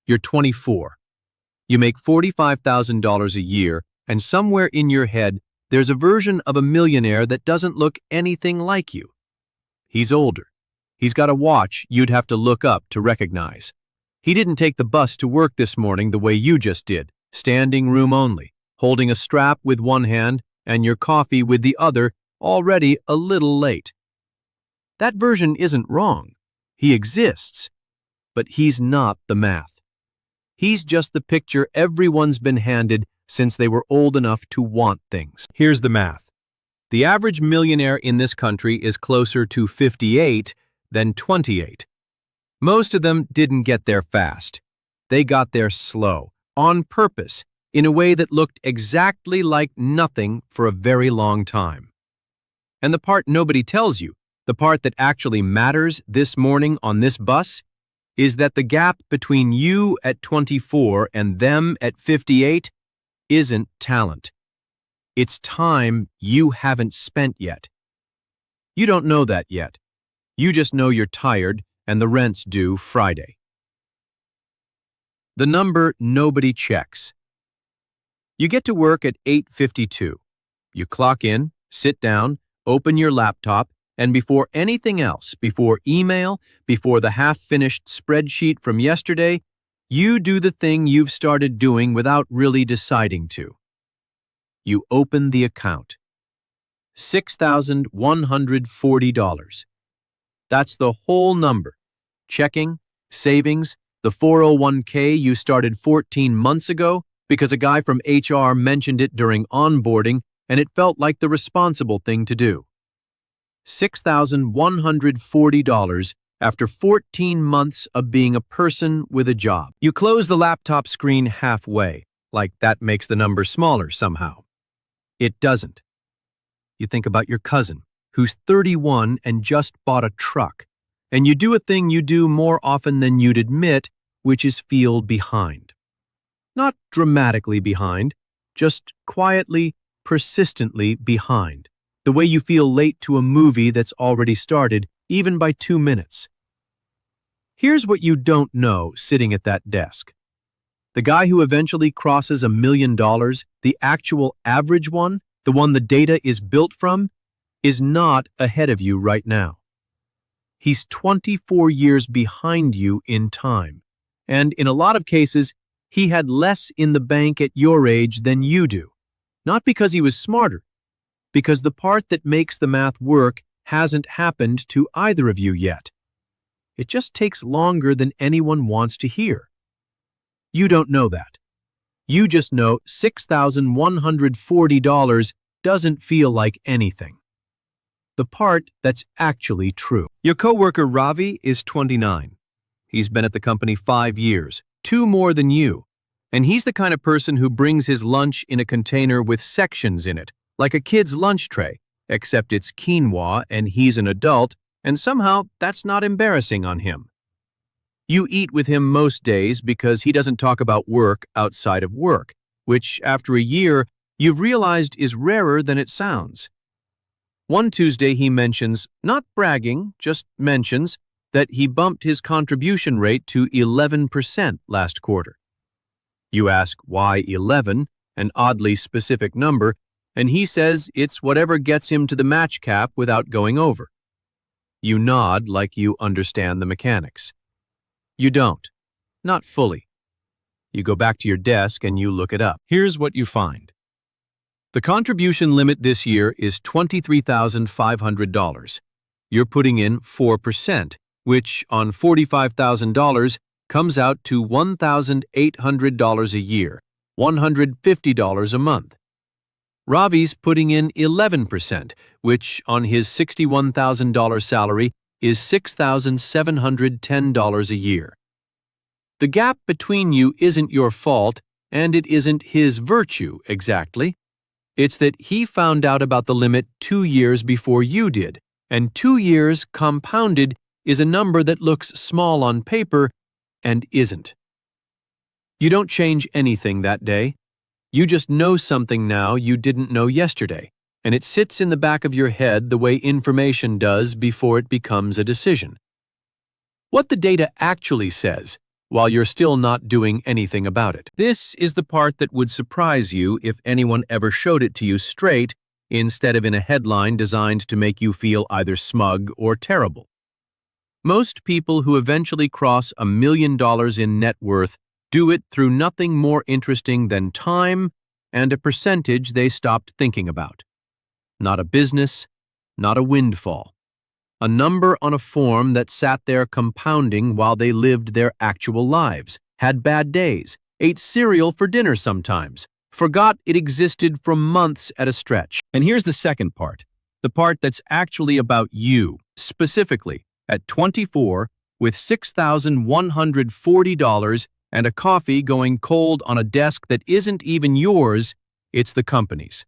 You're 24. You make $45,000 a year, and somewhere in your head, there's a version of a millionaire that doesn't look anything like you. He's older. He's got a watch you'd have to look up to recognize. He didn't take the bus to work this morning the way you just did, standing room only, holding a strap with one hand and your coffee with the other, already a little late. That version isn't wrong. He exists. But he's not the math. He's just the picture everyone's been handed since they were old enough to want things. Here's the math. The average millionaire in this country is closer to 58 than 28. Most of them didn't get there fast. They got there slow, on purpose, in a way that looked exactly like nothing for a very long time. And the part nobody tells you, the part that actually matters this morning on this bus, is that the gap between you at 24 and them at 58 isn't talent. It's time you haven't spent yet. You don't know that yet. You just know you're tired and the rent's due Friday. The number nobody checks. You get to work at 8:52. You clock in, sit down, open your laptop, and before anything else, before email, before the half-finished spreadsheet from yesterday, you do the thing you've started doing without really deciding to. You open the account. $6,140. That's the whole number. Checking, savings, the 401k you started 14 months ago because a guy from HR mentioned it during onboarding and it felt like the responsible thing to do. $6,140 after 14 months of being a person with a job. You close the laptop screen halfway, like that makes the number smaller somehow. It doesn't. You think about your cousin, who's 31 and just bought a truck, and you do a thing you do more often than you'd admit, which is feel behind. Not dramatically behind, just quietly, persistently behind. The way you feel late to a movie that's already started, even by 2 minutes. Here's what you don't know sitting at that desk. The guy who eventually crosses $1 million, the actual average one, the one the data is built from, is not ahead of you right now. He's 24 years behind you in time, and in a lot of cases, he had less in the bank at your age than you do. Not because he was smarter, because the part that makes the math work hasn't happened to either of you yet. It just takes longer than anyone wants to hear. You don't know that. You just know $6,140 doesn't feel like anything. The part that's actually true. Your coworker Ravi is 29. He's been at the company 5 years, 2 more than you. And he's the kind of person who brings his lunch in a container with sections in it, like a kid's lunch tray, except it's quinoa and he's an adult, and somehow that's not embarrassing on him. You eat with him most days because he doesn't talk about work outside of work, which, after a year, you've realized is rarer than it sounds. One Tuesday he mentions, not bragging, just mentions, that he bumped his contribution rate to 11% last quarter. You ask why 11, an oddly specific number, and he says it's whatever gets him to the match cap without going over. You nod like you understand the mechanics. You don't. Not fully. You go back to your desk and you look it up. Here's what you find. The contribution limit this year is $23,500. You're putting in 4%, which on $45,000 comes out to $1,800 a year, $150 a month. Ravi's putting in 11%, which on his $61,000 salary is $6,710 a year. The gap between you isn't your fault, and it isn't his virtue exactly. It's that he found out about the limit 2 years before you did, and 2 years compounded is a number that looks small on paper and isn't. You don't change anything that day. You just know something now you didn't know yesterday, and it sits in the back of your head the way information does before it becomes a decision. What the data actually says while you're still not doing anything about it. This is the part that would surprise you if anyone ever showed it to you straight instead of in a headline designed to make you feel either smug or terrible. Most people who eventually cross $1 million in net worth do it through nothing more interesting than time and a percentage they stopped thinking about. Not a business, not a windfall. A number on a form that sat there compounding while they lived their actual lives, had bad days, ate cereal for dinner sometimes, forgot it existed for months at a stretch. And here's the second part, the part that's actually about you, specifically at 24 with $6,140 and a coffee going cold on a desk that isn't even yours, it's the company's.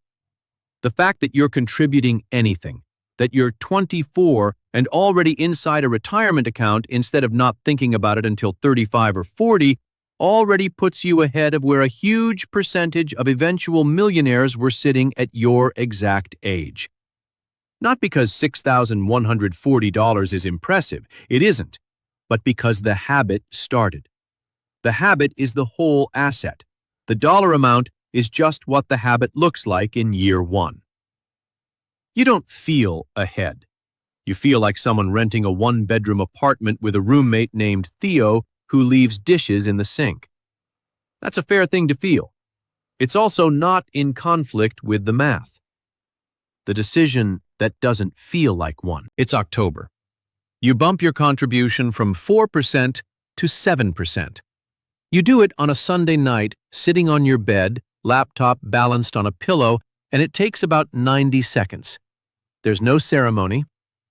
The fact that you're contributing anything, that you're 24 and already inside a retirement account instead of not thinking about it until 35 or 40, already puts you ahead of where a huge percentage of eventual millionaires were sitting at your exact age. Not because $6,140 is impressive, it isn't, but because the habit started. The habit is the whole asset. The dollar amount is just what the habit looks like in year one. You don't feel ahead. You feel like someone renting a one-bedroom apartment with a roommate named Theo who leaves dishes in the sink. That's a fair thing to feel. It's also not in conflict with the math. The decision that doesn't feel like one. It's October. You bump your contribution from 4% to 7%. You do it on a Sunday night, sitting on your bed, laptop balanced on a pillow, and it takes about 90 seconds. There's no ceremony.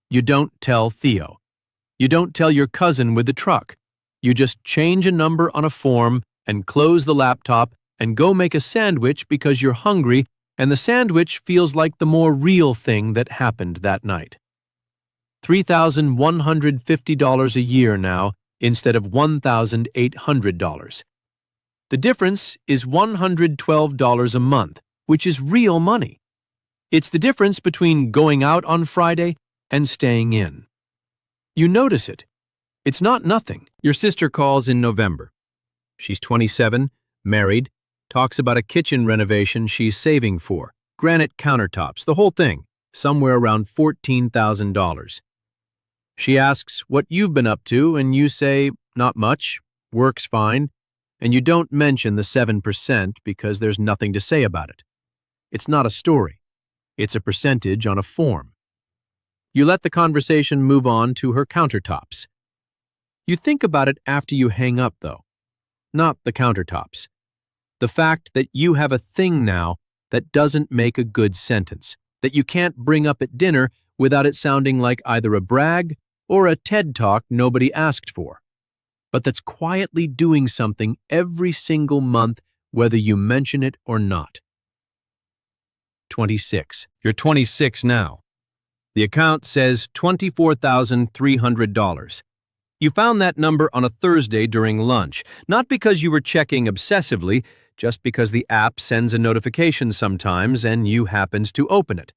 You don't tell Theo. You don't tell your cousin with the truck. You just change a number on a form and close the laptop and go make a sandwich because you're hungry, and the sandwich feels like the more real thing that happened that night. $3,150 a year now instead of $1,800. The difference is $112 a month, which is real money. It's the difference between going out on Friday and staying in. You notice it. It's not nothing. Your sister calls in November. She's 27, married, talks about a kitchen renovation she's saving for, granite countertops, the whole thing, somewhere around $14,000. She asks what you've been up to, and you say, not much, works fine, and you don't mention the 7% because there's nothing to say about it. It's not a story. It's a percentage on a form. You let the conversation move on to her countertops. You think about it after you hang up, though. Not the countertops. The fact that you have a thing now that doesn't make a good sentence, that you can't bring up at dinner without it sounding like either a brag or a TED Talk nobody asked for, but that's quietly doing something every single month whether you mention it or not. 26. You're 26 now. The account says $24,300. You found that number on a Thursday during lunch, not because you were checking obsessively, just because the app sends a notification sometimes and you happened to open it.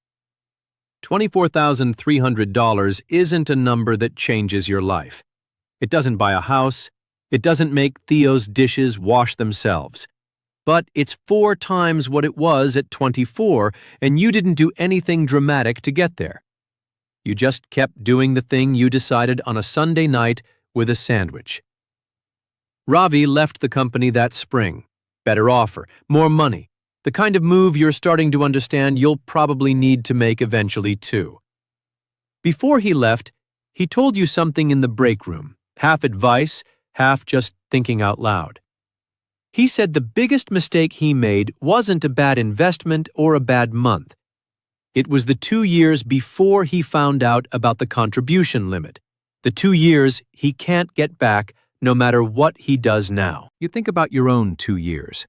$24,300 isn't a number that changes your life. It doesn't buy a house. It doesn't make Theo's dishes wash themselves. But it's 4 times what it was at 24, and you didn't do anything dramatic to get there. You just kept doing the thing you decided on a Sunday night with a sandwich. Ravi left the company that spring. Better offer, more money, the kind of move you're starting to understand you'll probably need to make eventually too. Before he left, he told you something in the break room, half advice, half just thinking out loud. He said the biggest mistake he made wasn't a bad investment or a bad month. It was the 2 years before he found out about the contribution limit, the 2 years he can't get back no matter what he does now. You think about your own 2 years.